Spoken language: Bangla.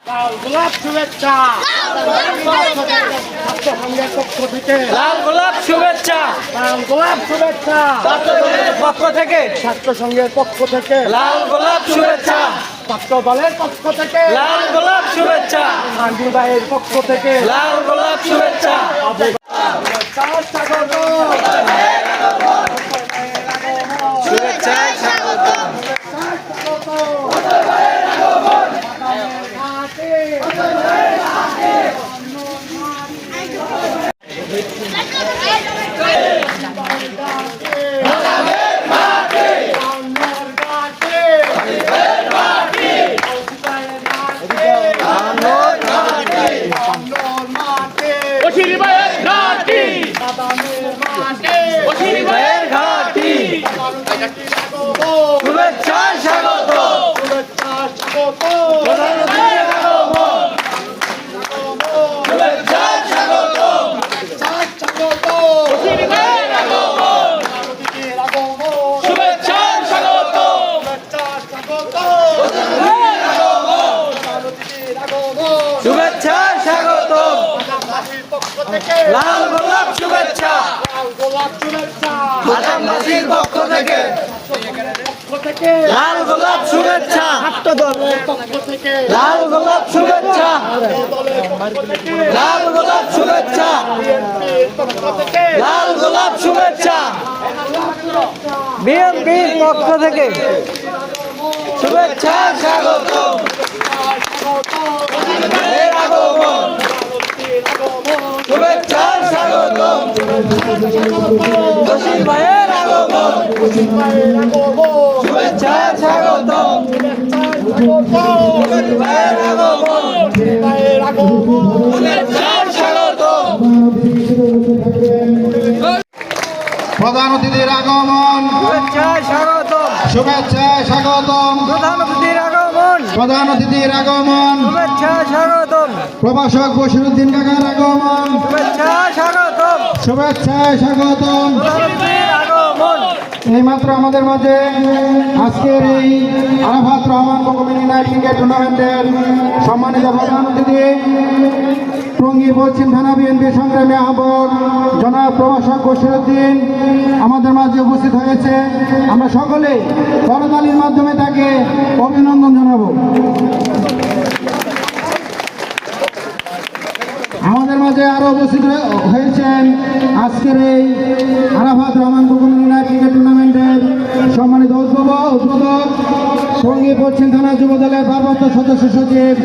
লাল গোলাপ শুভেচ্ছা ছাত্র সংঘের পক্ষ থেকে লাল গোলাপ শুভেচ্ছা লাল গোলাপ শুভেচ্ছা ছাত্র দলের পক্ষ থেকে ছাত্র সংঘের পক্ষ থেকে লাল গোলাপ শুভেচ্ছা ছাত্র দলের পক্ষ থেকে লাল গোলাপ শুভেচ্ছা গান্ধী ভাইয়ের পক্ষ থেকে লাল গোলাপ শুভেচ্ছা স্বাগত শুভেচ্ছায় স্বাগত শুভেচ্ছায় স্বাগত শুভেচ্ছায় স্বাগত শুভেচ্ছায় স্বাগত শুভেচ্ছায় স্বাগত লাল গোলাপ শুভেচ্ছা আসামবাসীর পক্ষ থেকে লাল গোলাপ শুভেচ্ছা ছাত্র দলের পক্ষ থেকে লাল গোলাপ শুভেচ্ছা লাল গোলাপ শুভেচ্ছা লাল গোলাপ শুভেচ্ছা বিএনপির পক্ষ থেকে শুভেচ্ছা স্বাগত এর আগমন শুভেচ্ছা স্বাগত জসিম ভাইয়ের আগমন শুভেচ্ছা স্বাগত ভাইয়ের আগমন শুভেচ্ছা স্বাগত প্রধান অতিথির আগমন শুভেচ্ছা স্বাগত শুভেচ্ছায় স্বাগতম প্রধান অতিথির আগমন প্রধান অতিথির আগমন শুভেচ্ছা স্বাগতম প্রভাষক বশিরউদ্দিন কাকার আগমন শুভেচ্ছা স্বাগতম শুভেচ্ছায় স্বাগতম প্রধান অতিথির আগমন এইমাত্র আমাদের মাঝে আজকের এই Arafat Rahman community night cricket টুর্নামেন্টের সম্মানিত প্রধান অতিথি টঙ্গী পশ্চিম থানা বিএনপি সংগ্রামী আহ্বায়ক জনাব প্রভাষক বশিরউদ্দিন আমাদের মাঝে উপস্থিত হয়েছে। আমরা সকলে করতালির মাধ্যমে তাকে অভিনন্দন জানাবো। আমাদের মাঝে আরো উপস্থিত হয়েছেন আজকের এই Arafat Rahman community night cricket টুর্নামেন্টের সম্মানিত উদ্বোধক টঙ্গী পশ্চিম থানা যুব দলের ভারপ্রাপ্ত সদস্য সচিব